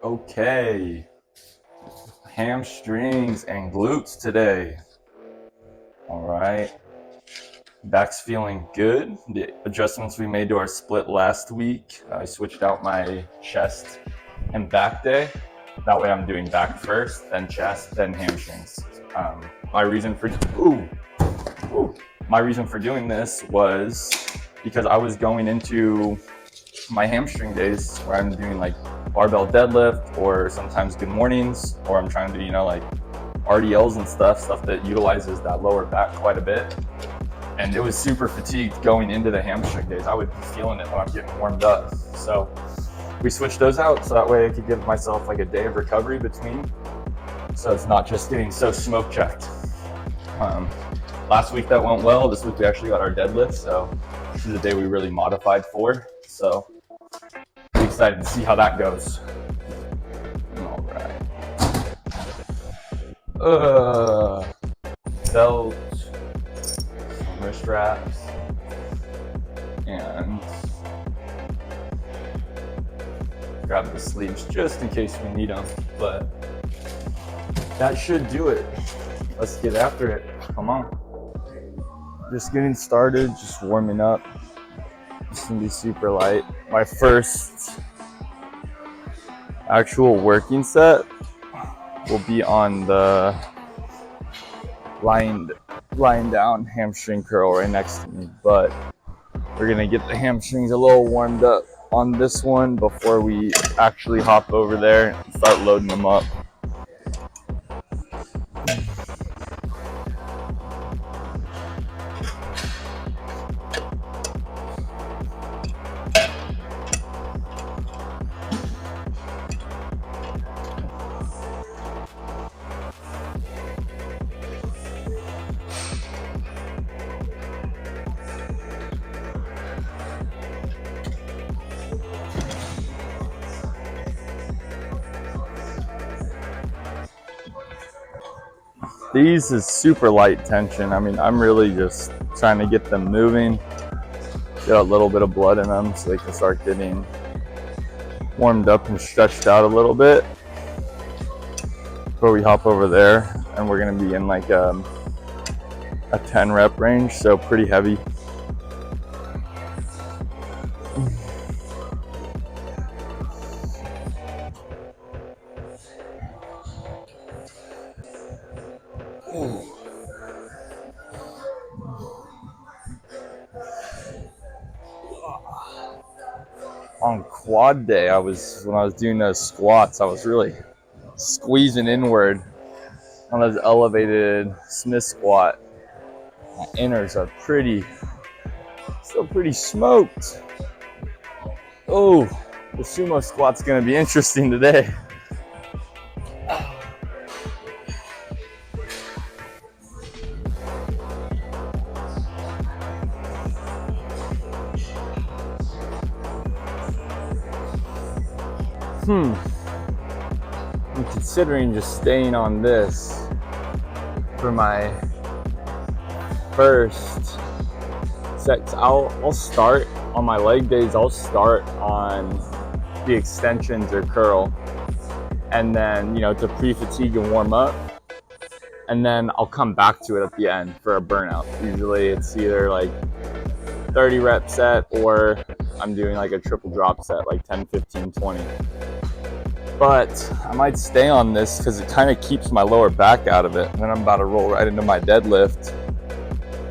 Okay, hamstrings and glutes today. All right, back's feeling good. The adjustments we made to our split last week, I switched out my chest and back day. That way I'm doing back first, then chest, then hamstrings. My reason for my reason for doing this was because I was going into my hamstring days where I'm doing like barbell deadlift or sometimes good mornings, or I'm trying to do, like RDLs and stuff that utilizes that lower back quite a bit. And it was super fatigued going into the hamstring days. I would be feeling it when I'm getting warmed up. So we switched those out so that way I could give myself like a day of recovery between. So it's not just getting so smoke checked. Last week that went well. This week we actually got our deadlift. So this is the day we really modified for. So I'm excited to see how that goes. All right. Belt, wrist straps, and grab the sleeves just in case we need them. But that should do it. Let's get after it. Come on. Just getting started, just warming up. It's gonna be super light. My first actual working set will be on the lying down hamstring curl right next to me, but we're gonna get the hamstrings a little warmed up on this one before we actually hop over there and start loading them up. These is super light tension. I mean, I'm really just trying to get them moving, get a little bit of blood in them so they can start getting warmed up and stretched out a little bit before we hop over there. And we're gonna be in like a 10 rep range, so pretty heavy. On quad day, when I was doing those squats, I was really squeezing inward on those elevated Smith squat. My inners are still pretty smoked. Oh, the sumo squat's gonna be interesting today. I'm considering just staying on this for my first set. I'll start on my leg days. I'll start on the extensions or curl, and then to pre-fatigue and warm up, and then I'll come back to it at the end for a burnout. Usually it's either like 30 rep set or I'm doing like a triple drop set, like 10, 15, 20. But I might stay on this because it kind of keeps my lower back out of it. And then I'm about to roll right into my deadlift.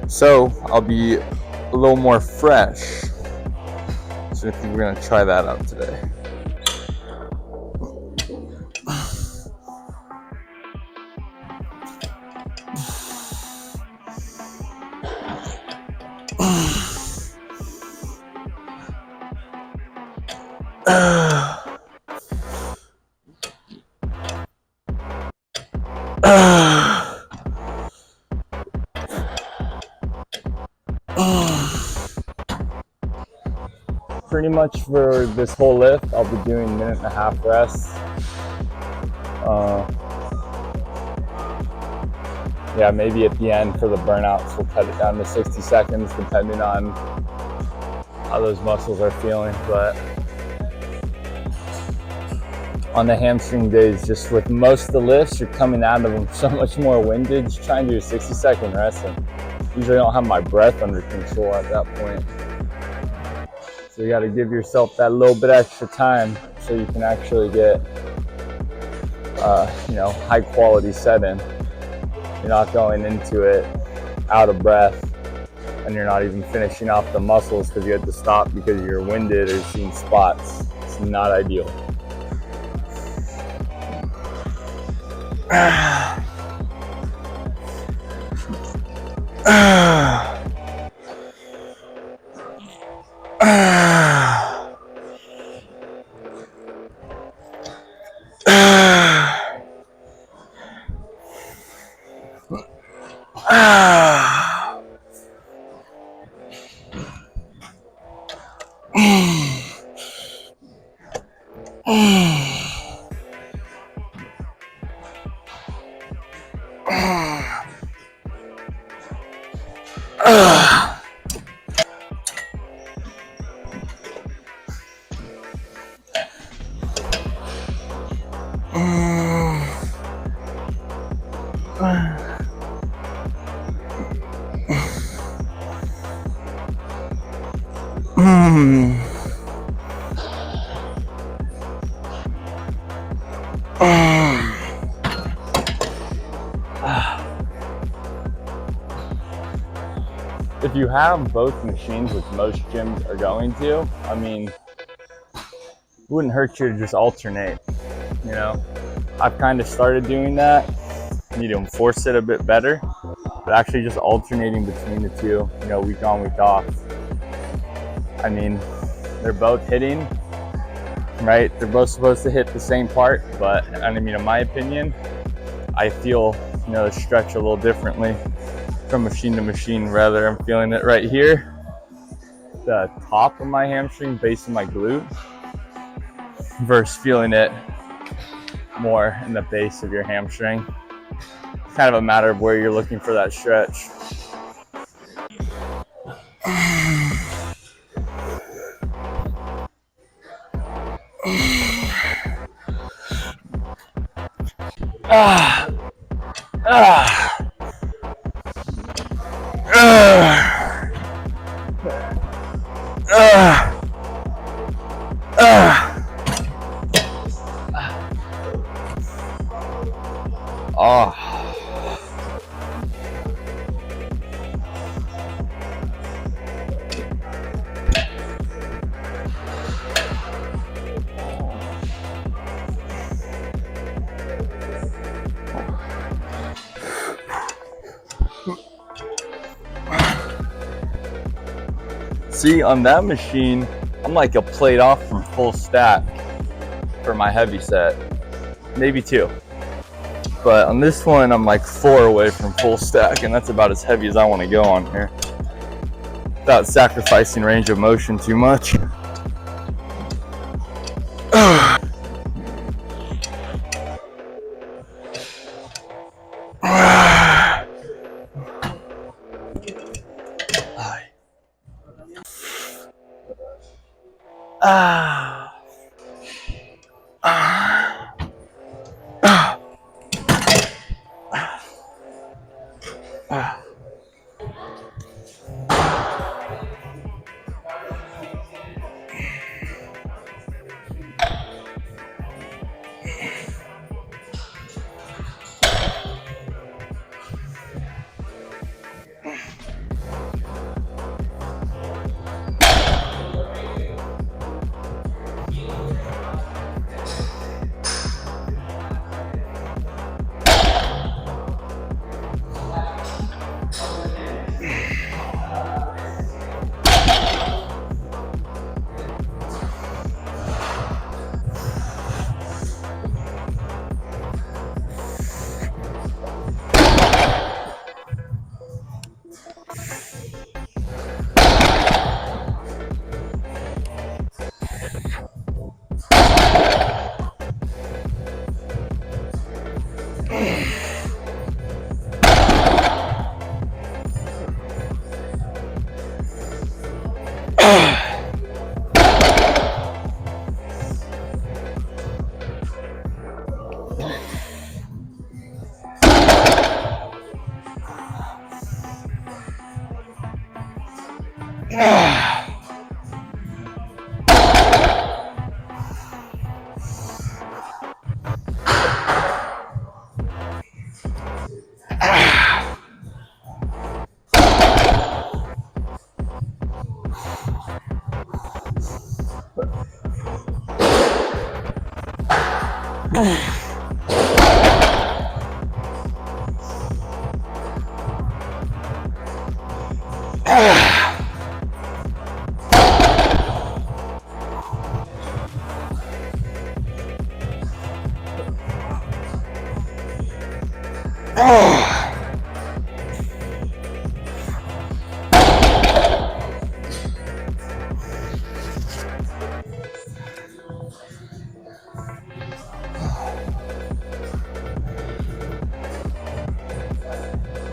So I'll be a little more fresh. So I think we're gonna try that out today. Pretty much for this whole lift, I'll be doing 1.5 minutes rest. Yeah, maybe at the end for the burnouts, we'll cut it down to 60 seconds, depending on how those muscles are feeling. But on the hamstring days, just with most of the lifts, you're coming out of them so much more winded. Just try and do a 60-second rest. And usually I don't have my breath under control at that point. So you got to give yourself that little bit extra time so you can actually get, high quality set in. You're not going into it out of breath, and you're not even finishing off the muscles because you had to stop because you're winded or seeing spots. It's not ideal. If you have both machines, which most gyms are going to, I mean, it wouldn't hurt you to just alternate, you know? I've kind of started doing that. You need to enforce it a bit better, but actually just alternating between the two, week on, week off. I mean, they're both hitting, right? They're both supposed to hit the same part, but I mean, in my opinion, I feel, stretch a little differently from machine to machine. Rather, I'm feeling it right here, the top of my hamstring, base of my glute, versus feeling it more in the base of your hamstring. It's kind of a matter of where you're looking for that stretch. See, on that machine, I'm like a plate off from full stack for my heavy set, maybe 2. But on this one, I'm like 4 away from full stack, and that's about as heavy as I want to go on here, without sacrificing range of motion too much.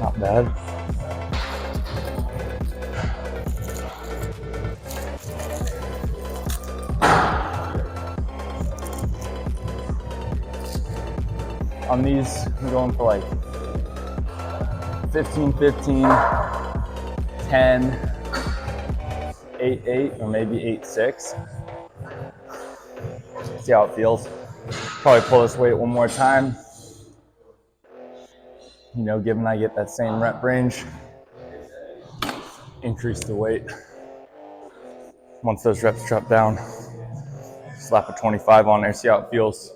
Not bad. On these, I'm going for like 15, 15, 10, 8, 8, or maybe 8, 6. See how it feels. Probably pull this weight one more time. You know, given I get that same rep range, increase the weight. Once those reps drop down, slap a 25 on there, see how it feels.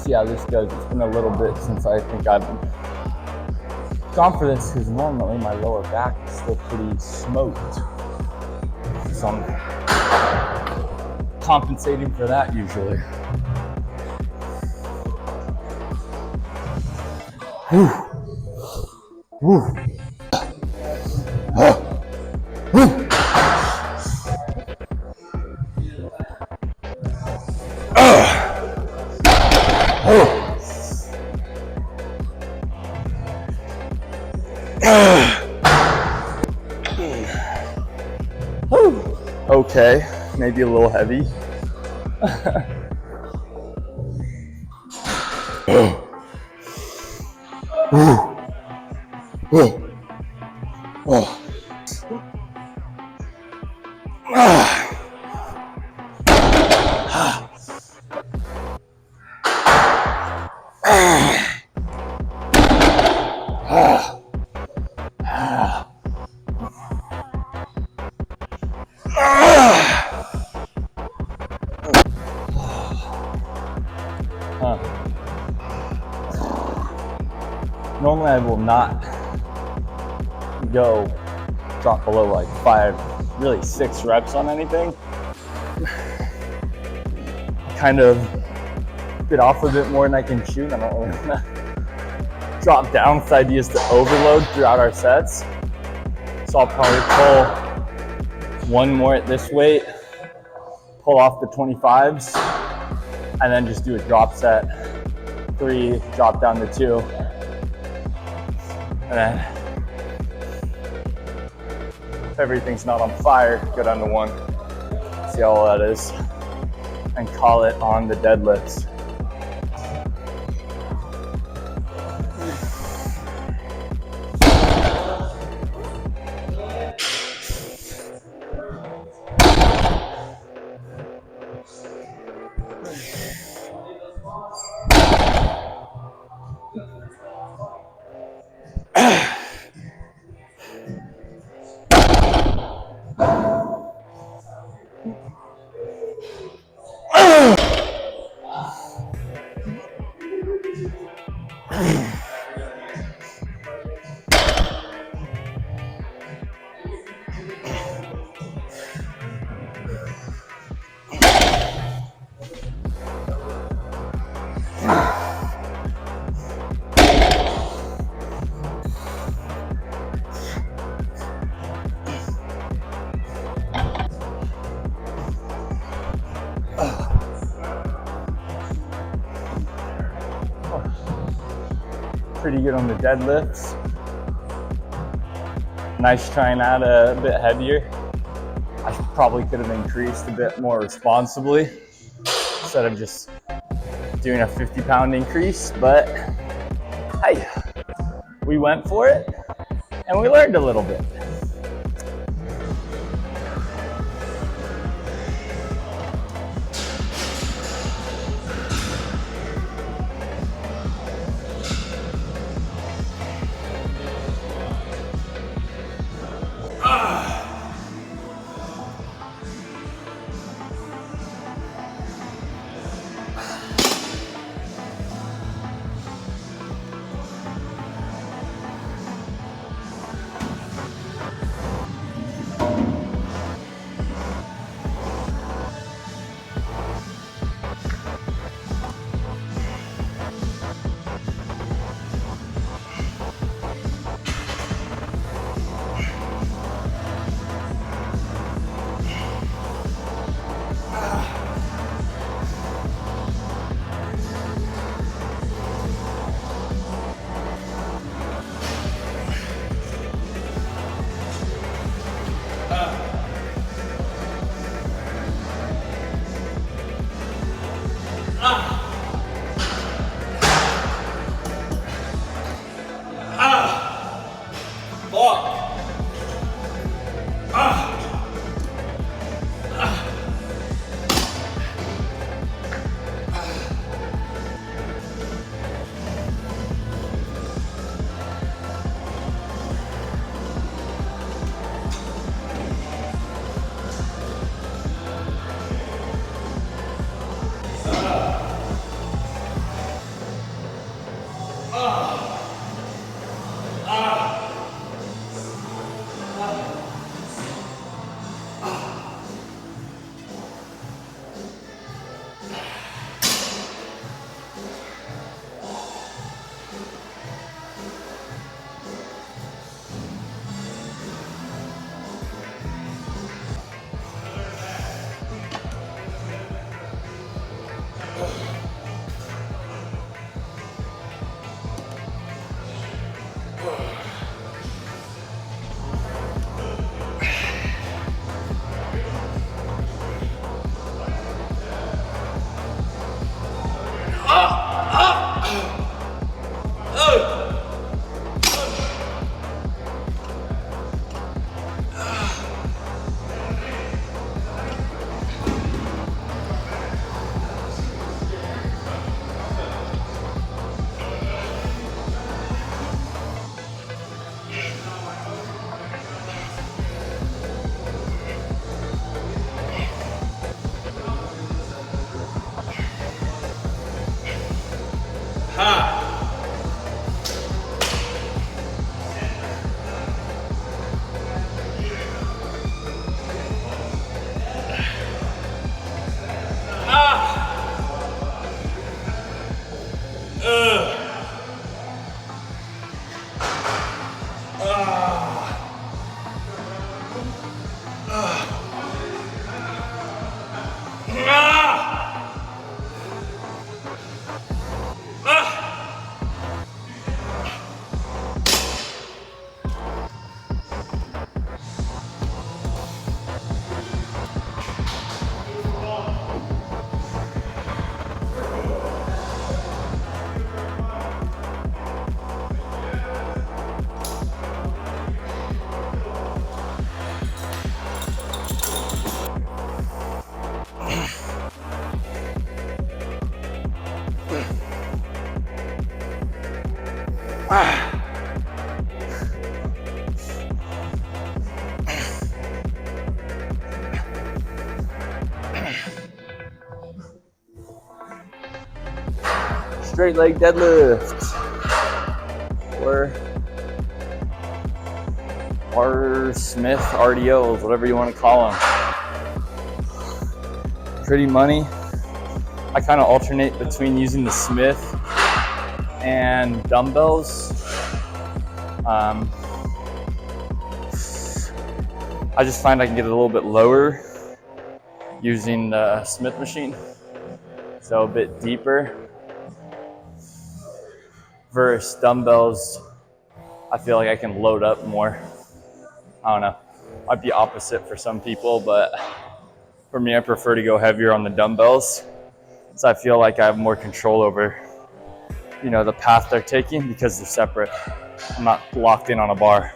See how this goes. It's been a little bit since I think I've gone for this, because normally my lower back is still pretty smoked. So I'm compensating for that usually. Whew. Whew. Okay, maybe a little heavy. Normally I will not drop below like 5, really 6 reps on anything. Kind of get off a bit more than I can shoot. I don't really want to drop down. The idea is to overload throughout our sets. So I'll probably pull one more at this weight, pull off the 25s, and then just do a drop set, 3, drop down to 2. And then, if everything's not on fire, go down to 1. See how all that is. And call it on the deadlifts. pretty good on the deadlifts. Nice trying out a bit heavier. I probably could have increased a bit more responsibly instead of just doing a 50-pound increase, but hey, we went for it and we learned a little bit. Straight leg deadlift, or Smith RDOs, whatever you want to call them. Pretty money. I kind of alternate between using the Smith and dumbbells. I just find I can get it a little bit lower using the Smith machine, so a bit deeper. versus dumbbells, I feel like I can load up more. I don't know. Might be opposite for some people, but for me, I prefer to go heavier on the dumbbells. So I feel like I have more control over, the path they're taking because they're separate. I'm not locked in on a bar,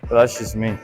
but that's just me.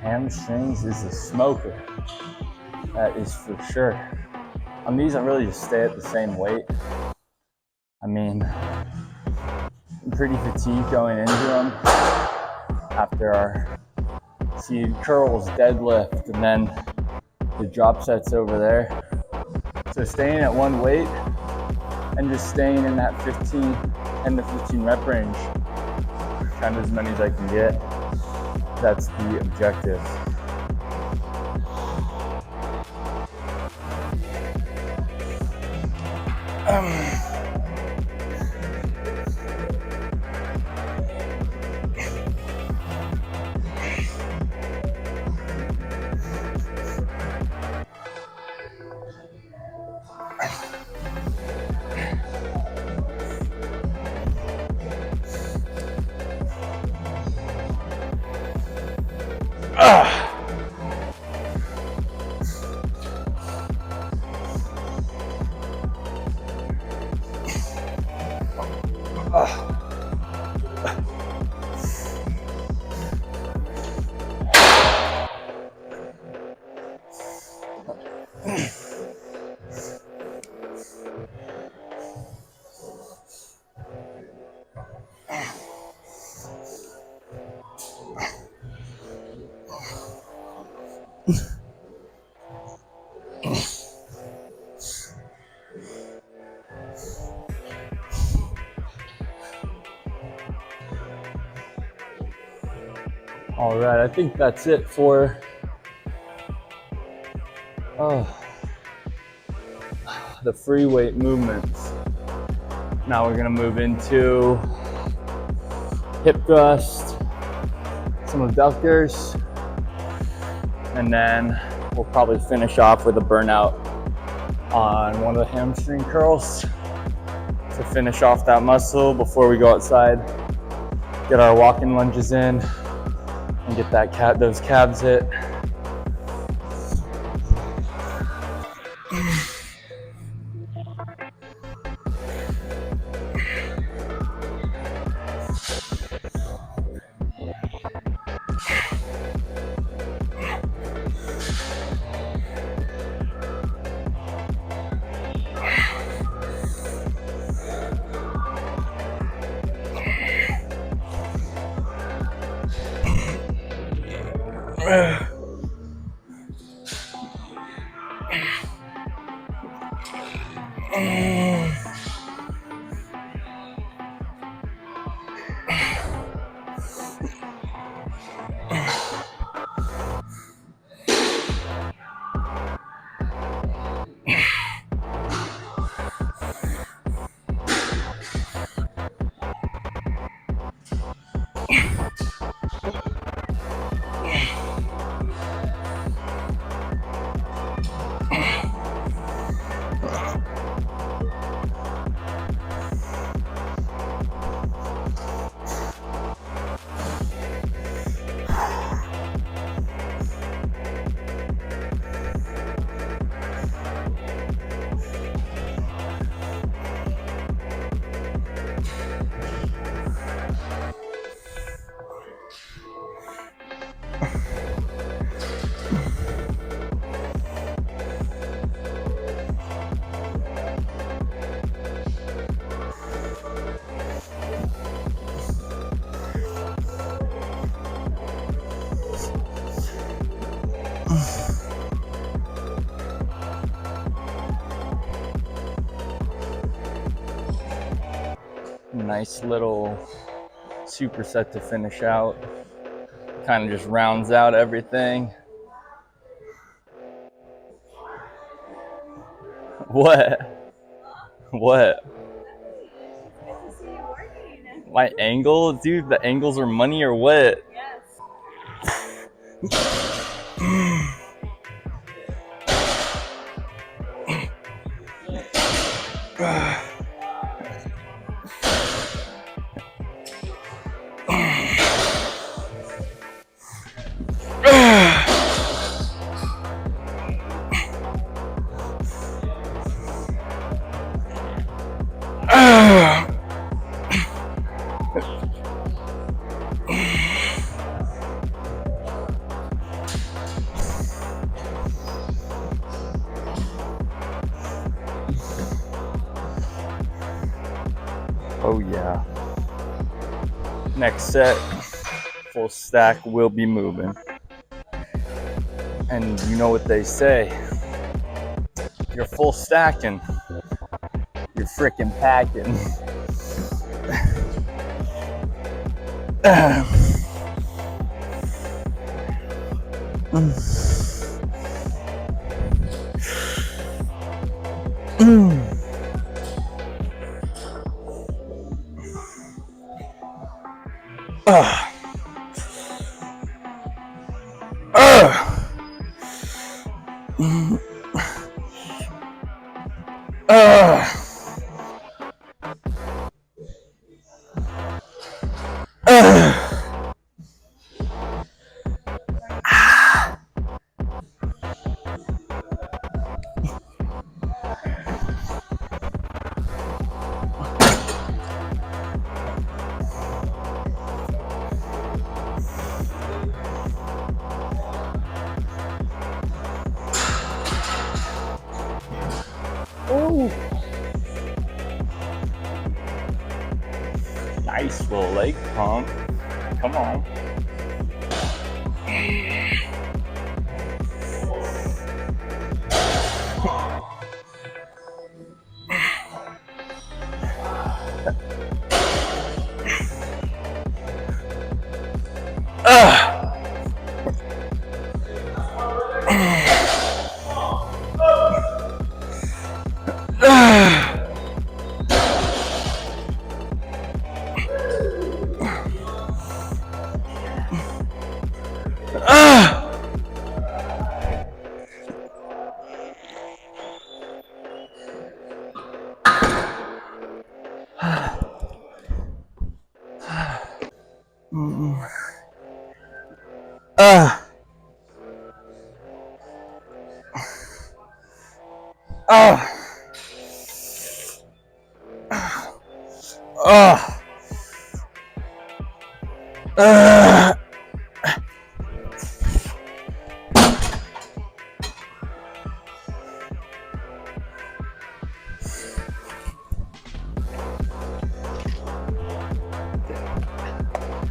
Hamstrings is a smoker. That is for sure. On these, I really just stay at the same weight. I mean, I'm pretty fatigued going into them after our seated curls, deadlift, and then the drop sets over there. So staying at one weight and just staying in that 10 to 15 rep range, kind of as many as I can get. That's the objective. All right, I think that's it for the free weight movements. Now we're gonna move into hip thrust, some abductors, and then we'll probably finish off with a burnout on one of the hamstring curls to finish off that muscle before we go outside, get our walking lunges in, and get those calves hit. Nice little superset to finish out. Kind of just rounds out everything. What? What? My angle? Dude, the angles are money or what? Oh yeah. Next set, full stack will be moving. And you know what they say. You're full stacking. You're freaking packing. Ooh. Nice little leg pump. Come on.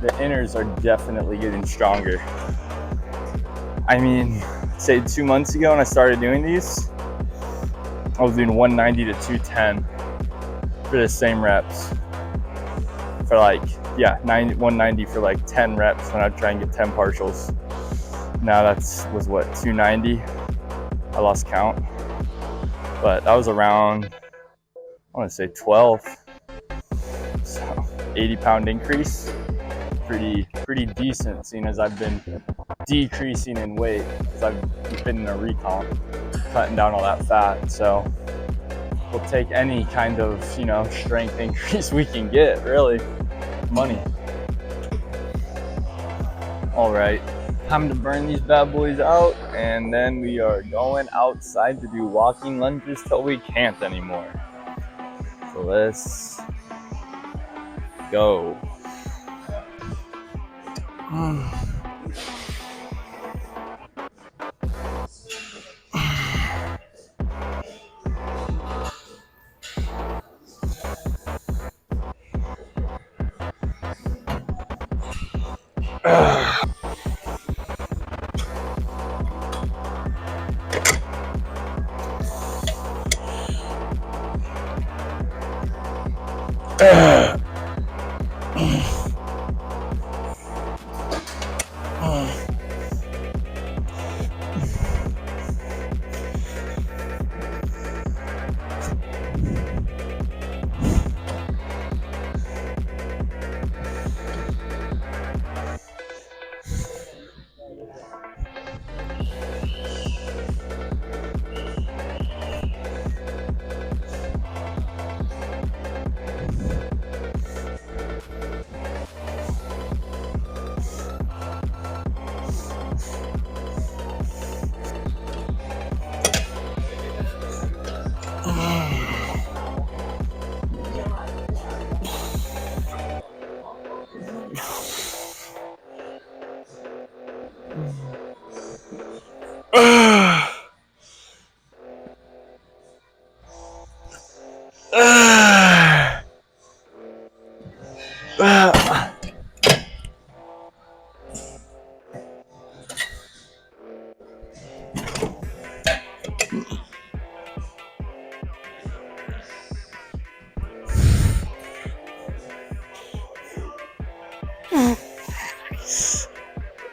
The inners are definitely getting stronger. I mean, say 2 months ago when I started doing these, I was doing 190 to 210 for the same reps. For like, yeah, 190 for like 10 reps when I'd try and get 10 partials. Now was what, 290? I lost count. But that was around, I want to say 12. So 80-pound increase. Pretty decent, seeing as I've been decreasing in weight because I've been in a recomp, cutting down all that fat. So we'll take any kind of, strength increase we can get, really. Money. All right, time to burn these bad boys out, and then we are going outside to do walking lunges till we can't anymore. So let's go.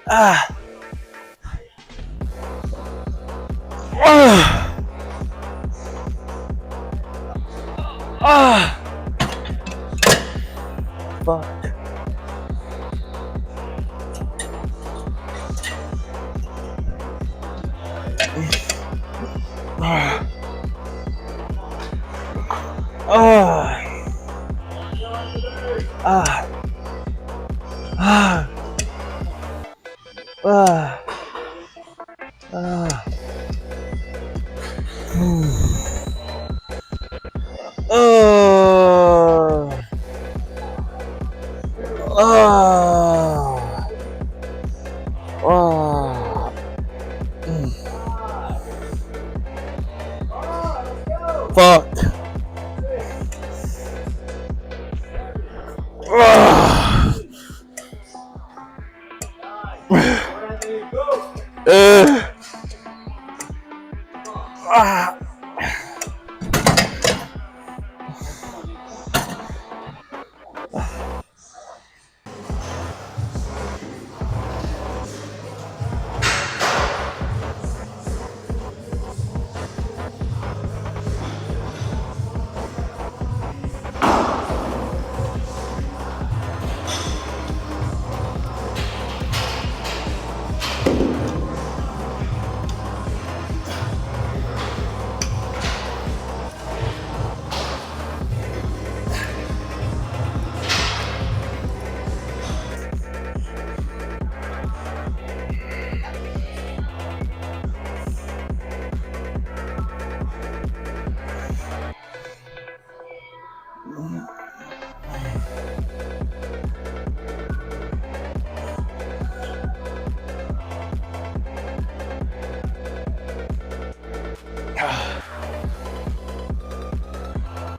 Ah. Ah. Ah. Fuck. Ah. Ah. Ah. Ah. Ah. Ah. Oh. Oh. Oh. Fuck. Ah.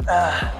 Ah.